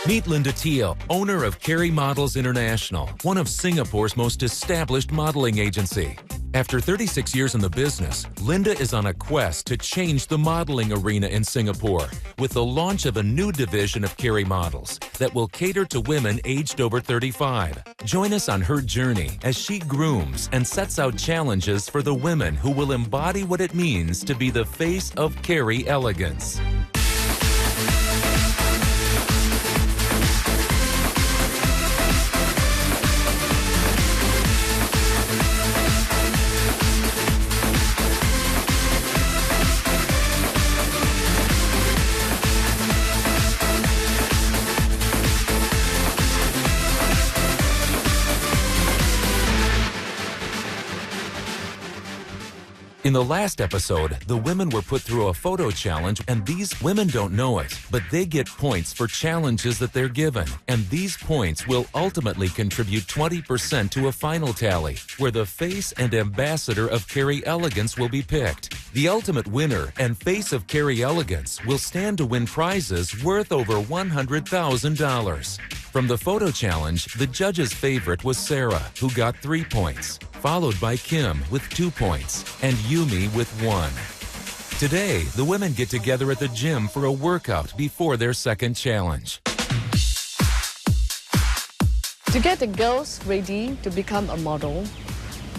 Meet Linda Teal, owner of Carey Models International, one of Singapore's most established modeling agency. After 36 years in the business, Linda is on a quest to change the modeling arena in Singapore with the launch of a new division of Carey Models that will cater to women aged over 35. Join us on her journey as she grooms and sets out challenges for the women who will embody what it means to be the face of Carey elegance. In the last episode, the women were put through a photo challenge, and these women don't know it, but they get points for challenges that they're given. And these points will ultimately contribute 20% to a final tally, where the face and ambassador of Carey Elegance will be picked. The ultimate winner and face of Carey Elegance will stand to win prizes worth over $100,000. From the photo challenge, the judge's favorite was Sarah, who got 3 points, followed by Kim with 2 points, and Yumi with 1. Today, the women get together at the gym for a workout before their second challenge. To get the girls ready to become a model,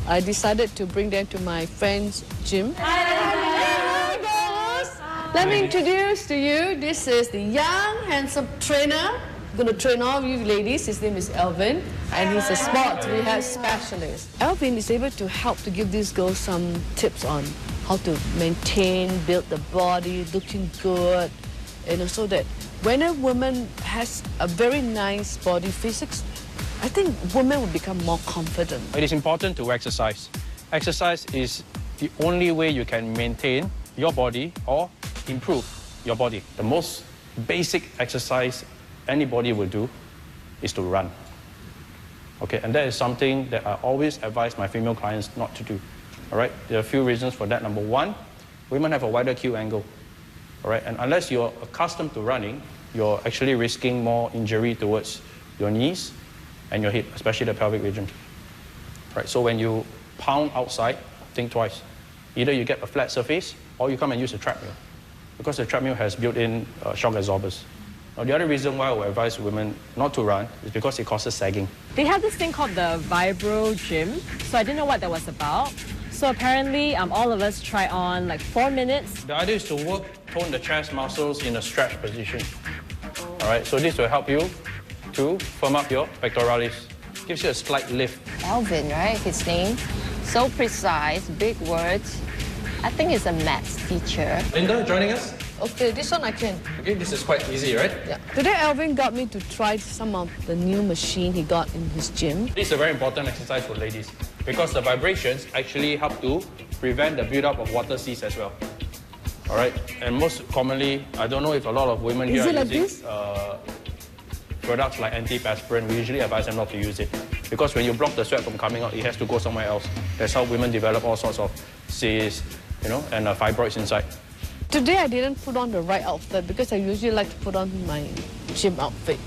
I decided to bring them to my friend's gym. Hi, girls! Let me introduce to you, this is the young, handsome trainer. I'm going to train all of you ladies. His name is Elvin, and he's a sports rehab specialist. Elvin is able to help to give these girls some tips on how to maintain, build the body, looking good, and also that when a woman has a very nice body physics, I think women will become more confident. It is important to exercise. Exercise is the only way you can maintain your body or improve your body. The most basic exercise anybody will do is to run. Okay, and that is something that I always advise my female clients not to do. All right, there are a few reasons for that. Number one, women have a wider Q angle. All right, and unless you're accustomed to running, you're actually risking more injury towards your knees and your hip, especially the pelvic region. Right, so when you pound outside, think twice. Either you get a flat surface or you come and use a treadmill, because the treadmill has built-in shock absorbers. Now, the other reason why I would advise women not to run is because it causes sagging. They have this thing called the Vibro Gym, so I didn't know what that was about. So apparently, all of us try on like 4 minutes. The idea is to tone the chest muscles in a stretch position. All right, so this will help you to firm up your pectoralis. Gives you a slight lift. Alvin, right? His name. So precise, big words. I think he's a maths teacher. Linda, joining us? Okay, this one I can. Okay, this is quite easy, right? Yeah. Today, Alvin got me to try some of the new machine he got in his gym. This is a very important exercise for ladies because the vibrations actually help to prevent the build-up of water seeds as well. All right, and most commonly, I don't know if a lot of women here are using products like antiperspirant. We usually advise them not to use it because when you block the sweat from coming out, it has to go somewhere else. That's how women develop all sorts of cysts, and fibroids inside. Today I didn't put on the right outfit because I usually like to put on my gym outfit.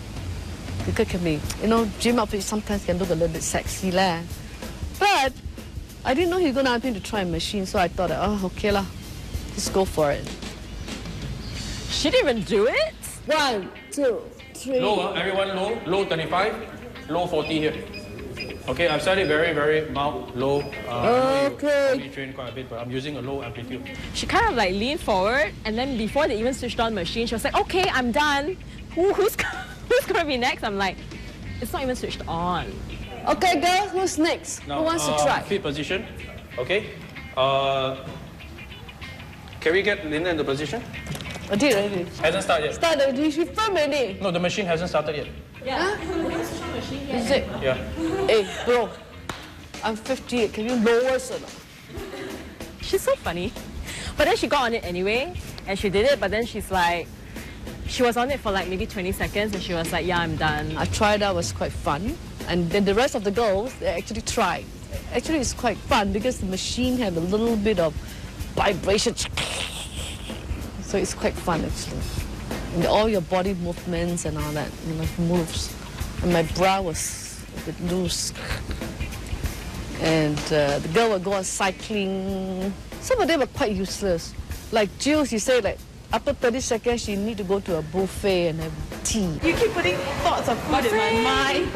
Because it can be, gym outfits sometimes can look a little bit sexy lah. But I didn't know he was going to ask me to try a machine, so I thought, okay lah, just go for it. She didn't even do it? 1, 2, 3. Low, everyone low. Low 35, low 40 here. Okay, I've set it very, very mild, low. Okay. You train quite a bit, but I'm using a low amplitude. She kind of like leaned forward, and then before they even switched on the machine, she was like, okay, I'm done. Who's going to be next? I'm like, it's not even switched on. Okay, girls, who's next? Now, who wants to try? Feet position. Okay. Can we get Linda in the position? I did already. Hasn't started yet. Started already. She filmed already. No, the machine hasn't started yet. Yeah. Is it? Yeah. Hey, bro, I'm 58. Can you lower it or not? She's so funny. But then she got on it anyway, and she did it, but then she's like, she was on it for like maybe 20 seconds, and she was like, yeah, I'm done. I tried out, it was quite fun. And then the rest of the girls, they actually tried. Actually, it's quite fun because the machine have a little bit of vibration. So it's quite fun, actually. And all your body movements and all that, moves. And my brow was a bit loose. And the girl would go on cycling. Some of them were quite useless. Like Jill, she said like, after 30 seconds, she need to go to a buffet and have tea. You keep putting thoughts of food in my mind.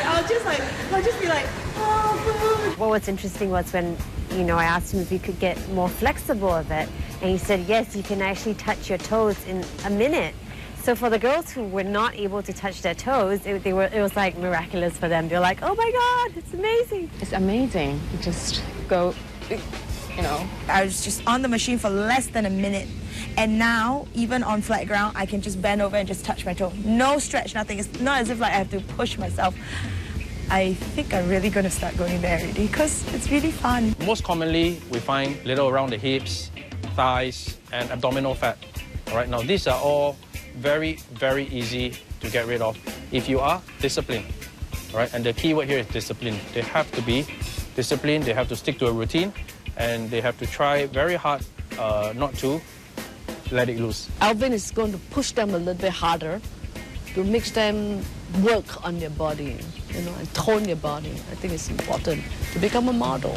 I'll just be like, oh, food. What was interesting was when, I asked him if you could get more flexible with it. And he said, yes, you can actually touch your toes in a minute. So for the girls who were not able to touch their toes, it was like miraculous for them. They were like, oh my God, it's amazing. It's amazing. You just go, I was just on the machine for less than a minute. And now, even on flat ground, I can just bend over and just touch my toe. No stretch, nothing. It's not as if like I have to push myself. I think I'm really going to start going there already because it's really fun. Most commonly, we find little around the hips, thighs, and abdominal fat. All right, now these are all very, very easy to get rid of if you are disciplined. All right, and the key word here is discipline. They have to be disciplined, they have to stick to a routine, and they have to try very hard not to let it loose. Alvin is going to push them a little bit harder to make them work on their body, and tone their body. I think it's important to become a model.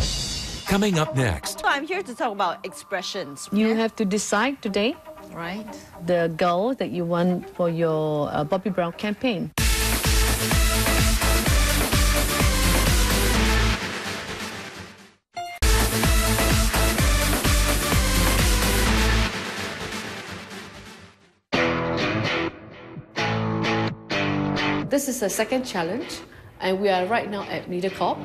Coming up next. So I'm here to talk about expressions. You have to decide today, Right. the goal that you want for your Bobbi Brown campaign. This is the second challenge, and we are right now at MediaCorp.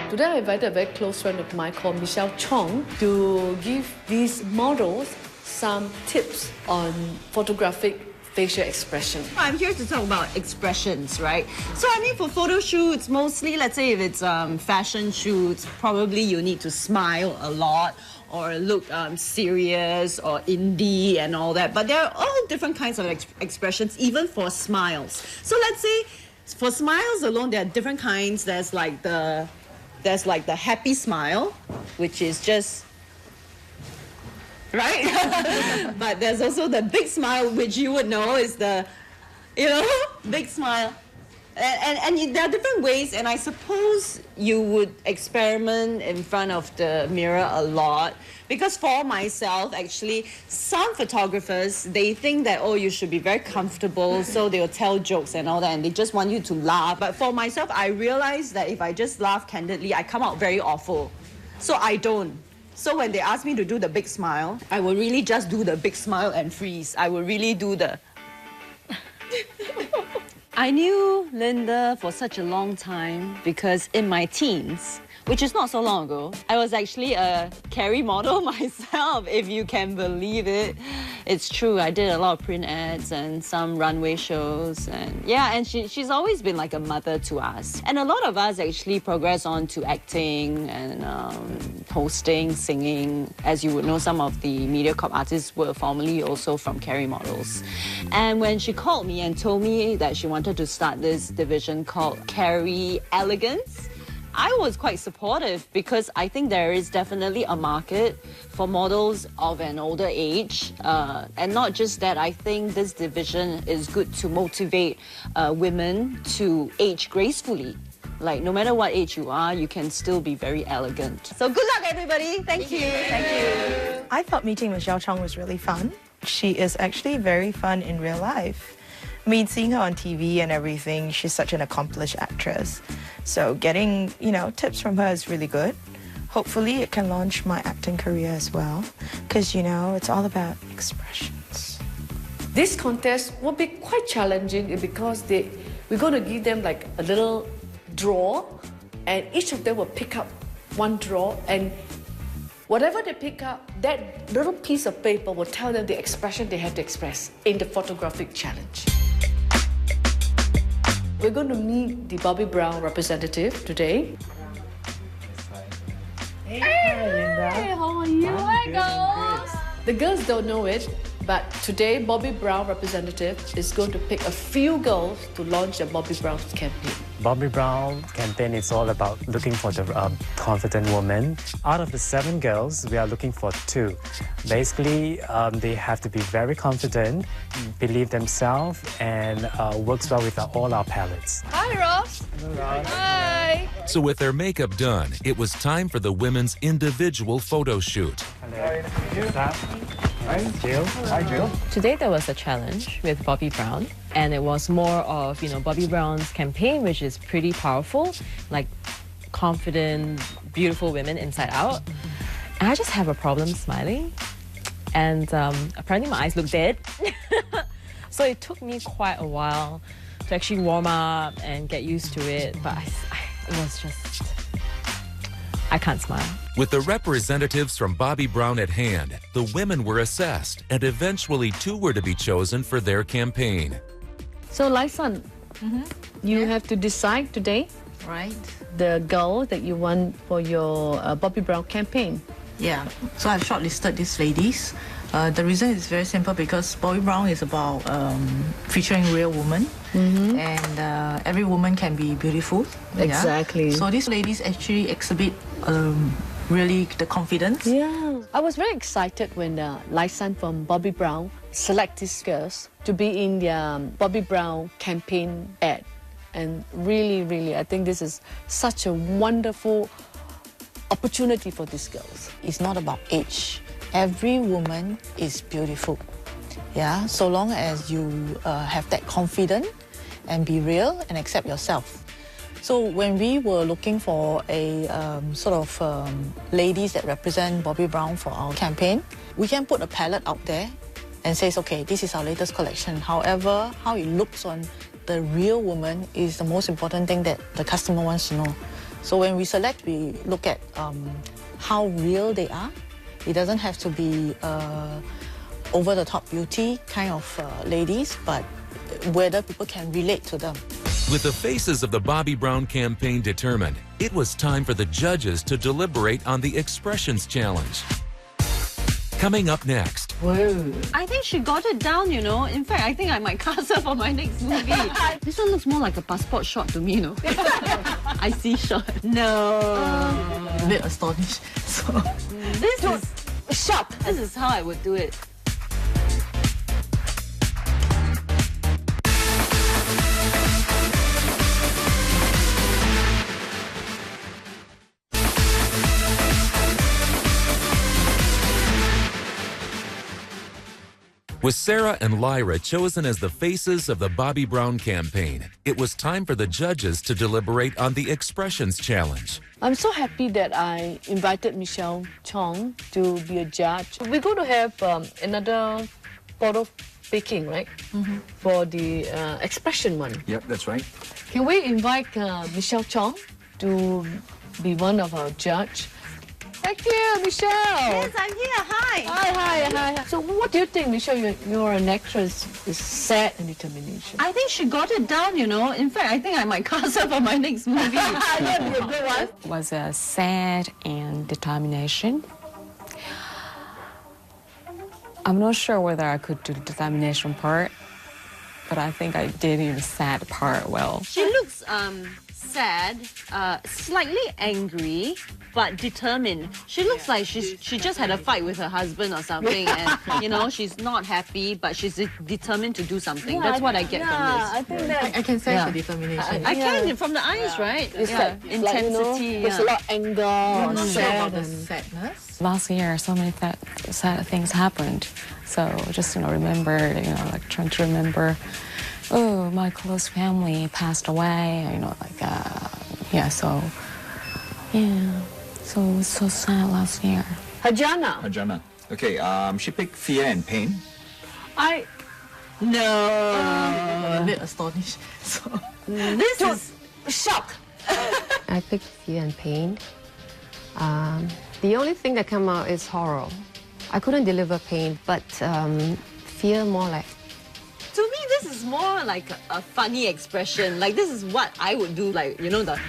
Today I invited a very close friend of mine called Michelle Chong to give these models some tips on photographic facial expression. I'm here to talk about expressions, right? So I mean, for photo shoots, mostly, let's say if it's fashion shoots, probably you need to smile a lot or look serious or indie and all that. But there are all different kinds of expressions, even for smiles. So let's say for smiles alone, there are different kinds. There's like the happy smile, which is just right? But there's also the big smile, which you would know is the, big smile. And there are different ways, and I suppose you would experiment in front of the mirror a lot. Because for myself, actually, some photographers, they think that, you should be very comfortable, so they'll tell jokes and all that, and they just want you to laugh. But for myself, I realize that if I just laugh candidly, I come out very awful. So I don't. So when they ask me to do the big smile, I will really just do the big smile and freeze. I will really do the... I knew Linda for such a long time because in my teens, which is not so long ago, I was actually a Carrie model myself, if you can believe it. It's true, I did a lot of print ads and some runway shows, and she's always been like a mother to us. And a lot of us actually progress on to acting and hosting, singing. As you would know, some of the MediaCorp artists were formerly also from Carrie models. And when she called me and told me that she wanted to start this division called Carrie Elegance, I was quite supportive because I think there is definitely a market for models of an older age. And not just that, I think this division is good to motivate women to age gracefully. Like, no matter what age you are, you can still be very elegant. So good luck, everybody. Thank you. Thank you. I thought meeting Michelle Chong was really fun. She is actually very fun in real life. I mean, seeing her on TV and everything, she's such an accomplished actress. So getting, tips from her is really good. Hopefully it can launch my acting career as well, because, it's all about expressions. This contest will be quite challenging because we're going to give them like a little drawer, and each of them will pick up one drawer, and whatever they pick up, that little piece of paper will tell them the expression they have to express in the photographic challenge. We're going to meet the Bobbi Brown representative today. Hey, Linda. How are you? Hi, girls. The girls don't know it, But today, Bobbi Brown representative is going to pick a few girls to launch the Bobbi Brown campaign. Bobbi Brown campaign is all about looking for the confident woman. Out of the 7 girls, we are looking for 2. Basically, they have to be very confident, believe themselves, and works well with all our palettes. Hi, Ross. Hello, Ross. Hi. So with their makeup done, it was time for the women's individual photo shoot. Hello. Hi, Jill. Hi, Jill. Today there was a challenge with Bobbi Brown, and it was more of, Bobbi Brown's campaign, which is pretty powerful, like confident, beautiful women inside out. And I just have a problem smiling, and apparently my eyes look dead. So it took me quite a while to actually warm up and get used to it, but it was just, I can't smile. With the representatives from Bobbi Brown at hand, the women were assessed, and eventually 2 were to be chosen for their campaign. So, Lai San, you have to decide today, Right? the girl that you want for your Bobbi Brown campaign. Yeah. So I've shortlisted these ladies. The reason is very simple because Bobbi Brown is about featuring real women, and every woman can be beautiful. yeah. Exactly. So these ladies actually exhibit really the confidence. Yeah. I was very excited when Lai San from Bobbi Brown select these girls to be in their Bobbi Brown campaign ad. And really, really, I think this is such a wonderful opportunity for these girls. It's not about age. Every woman is beautiful. Yeah, so long as you have that confidence and be real and accept yourself. So when we were looking for a ladies that represent Bobbi Brown for our campaign, we can put a palette out there and says, okay, this is our latest collection. However, how it looks on the real woman is the most important thing that the customer wants to know. So when we select, we look at how real they are. It doesn't have to be over-the-top beauty kind of ladies, but whether people can relate to them. With the faces of the Bobbi Brown campaign determined, it was time for the judges to deliberate on the Expressions Challenge. Coming up next. Whoa. I think she got it down, In fact, I think I might cast her for my next movie. This one looks more like a passport shot to me, I see shot. No. A bit astonished. So. This is shot. This is how I would do it. With Sarah and Lyra chosen as the faces of the Bobbi Brown campaign, it was time for the judges to deliberate on the Expressions Challenge. I'm so happy that I invited Michelle Chong to be a judge. We're going to have another photo picking, right? For the expression one. Yep, that's right. Can we invite Michelle Chong to be one of our judge? Thank you, Michelle. Yes, I'm here. Hi. Hi. So what do you think, Michelle? You're an actress with sad and determination. I think she got it down, In fact, I think I might cast her for my next movie. That'd be a good one. Was a sad and determination. I'm not sure whether I could do the determination part, but I think I did the sad part well. She looks sad, slightly angry, but determined. She looks like she just had a fight with her husband or something, and she's not happy, but she's determined to do something. Yeah, That's what I get from this. I think that I can sense the determination. I can from the eyes, right? it's like Intensity. there's a lot of anger. I'm not sure sad about the and- sadness. Last year, so many sad things happened. So just, remember, trying to remember, oh, my close family passed away, so it was so sad last year. Hajana. Okay, she picked fear and pain. I'm a bit astonished. So. This is shock. I picked fear and pain. The only thing that came out is horror. I couldn't deliver pain, but fear more like. To me, this is more like a funny expression. Like, this is what I would do, like, that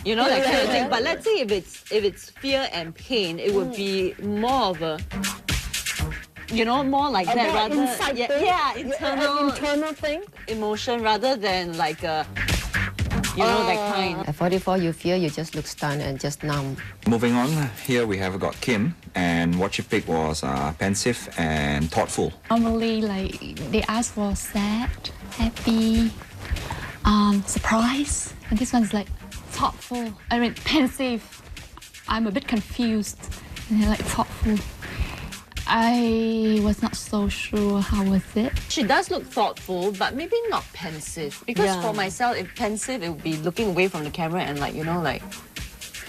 kind of thing. But let's say if it's fear and pain, it would be more of a You know, more like that About rather. inside Yeah, thing? yeah, An internal thing. emotion rather than like a, you know, that kind. At 44, you feel you just look stunned and just numb. Moving on, here we have got Kim, and what she picked was pensive and thoughtful. Normally, like, they ask for sad, happy, surprise. And this one's like thoughtful. I mean, pensive. I'm a bit confused. And they're like thoughtful. I was not so sure how was it. She does look thoughtful, but maybe not pensive. Because for myself, if pensive, it would be looking away from the camera and like, you know, like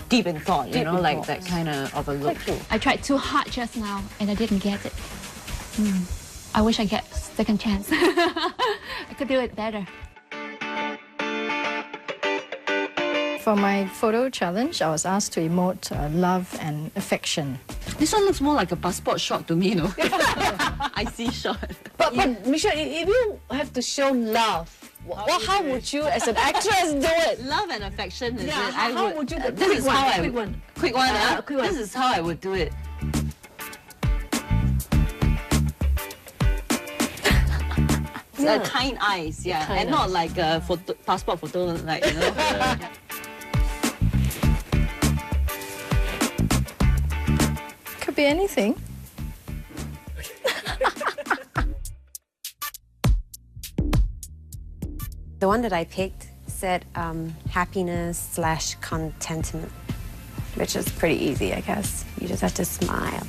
deep in thought, you know, like that kind of a look. I tried too hard just now and I didn't get it. I wish I get second chance. I could do it better. For my photo challenge, I was asked to emote love and affection. This one looks more like a passport shot to me, you know. I see shot. But Michelle, if you have to show love, how would you, as an actress, do it? Love and affection, is it? How would you do it? This is how I Quick one. Quick one, quick one. This is how I would do it. Kind eyes, yeah. Kind and not like a photo, passport photo, like, you know. Could be anything. The one that I picked said happiness / contentment, which is pretty easy, I guess. You just have to smile.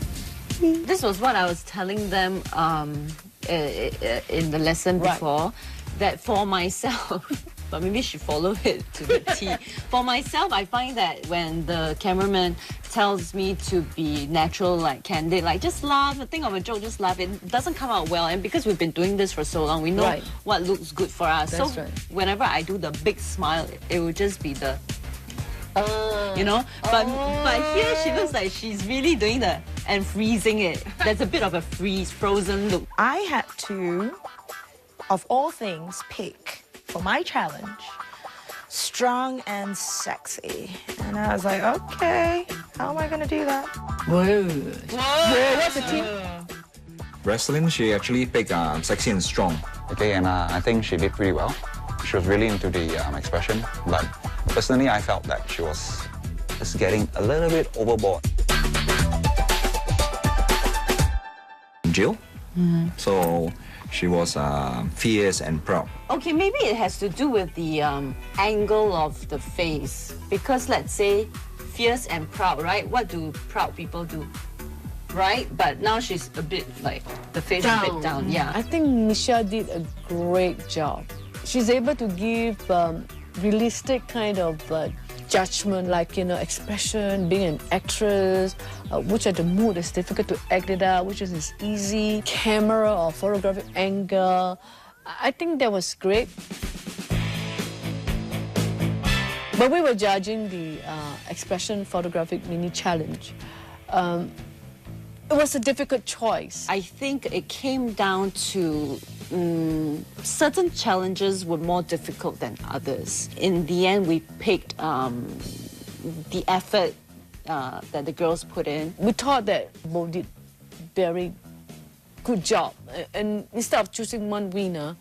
This was what I was telling them in the lesson before, that for myself, but maybe she followed it to the T. For myself, I find that when the cameraman tells me to be natural, like candid, like just laugh, think of a joke, just laugh, it doesn't come out well. And because we've been doing this for so long, we know what looks good for us. That's so right. whenever I do the big smile, it will just be the, you know, but here she looks like she's really doing the and freezing it. There's a bit of a frozen look. I had to, of all things, pick for my challenge, strong and sexy. And I was like, okay, how am I gonna do that? Whoa, what's the team? Wrestling, she actually picked sexy and strong. Okay, and I think she did pretty well. She was really into the expression, but personally, I felt that she was just getting a little bit overboard. Jill, so she was fierce and proud. Okay, maybe it has to do with the angle of the face. Because let's say fierce and proud, right? What do proud people do? Right? But now she's a bit like, the face is a bit down, yeah. I think Michelle did a great job. She's able to give realistic kind of judgment, like, you know, expression, being an actress, which are the mood is difficult to act it out, which is easy, camera or photographic angle. I think that was great. But we were judging the expression photographic mini challenge. It was a difficult choice. I think it came down to certain challenges were more difficult than others. In the end, we picked the effort that the girls put in. We thought that both did very good job. And instead of choosing one winner,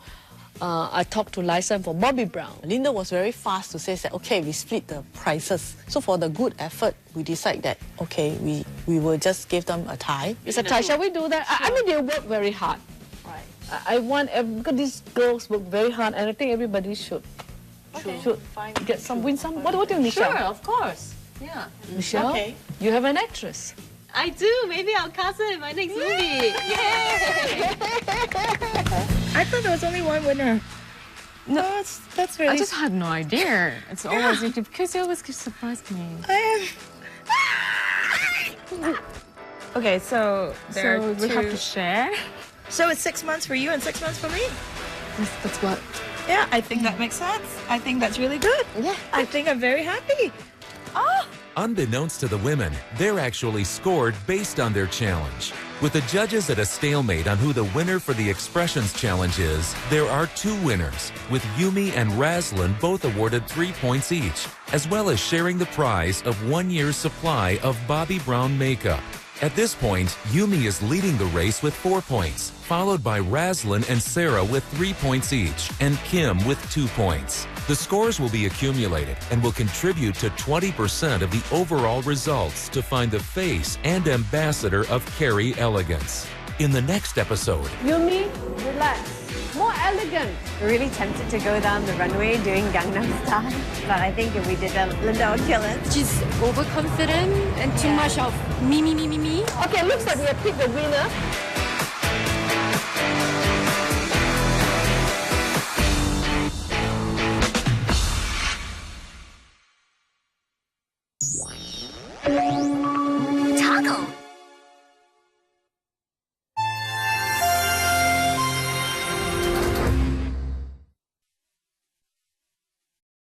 I talked to Liza for Bobby Brown. Linda was very fast to say that, okay, we split the prices. So for the good effort, we decide that, okay, we will just give them a tie. It's a tie. Shall we do that? I mean, they work very hard. Right. I want, because these girls work very hard, and I think everybody should get some, win some. What do you think, Michelle? Sure, of course. Yeah. Michelle, you have an actress. I do. Maybe I'll cast her in my next movie. Yay! I thought there was only one winner. No, that's really... I just had no idea. It's always because you always surprise me. Okay, so there So are we have to share. So it's 6 months for you and 6 months for me? That's what. Yeah, I think that makes sense. I think that's really good. Yeah. I think I'm very happy. Oh! Unbeknownst to the women, they're actually scored based on their challenge. With the judges at a stalemate on who the winner for the Expressions Challenge is, there are two winners, with Yumi and Razlan both awarded 3 points each, as well as sharing the prize of 1 year's supply of Bobbi Brown makeup. At this point, Yumi is leading the race with 4 points, followed by Razlin and Sarah with 3 points each, and Kim with 2 points. The scores will be accumulated and will contribute to 20% of the overall results to find the face and ambassador of Carrie Elegance. In the next episode, Yumi, relax. More elegant. We're really tempted to go down the runway doing Gangnam Style, but I think if we did that, Linda would kill it. She's overconfident and too much of me. Okay, looks like we have picked the winner.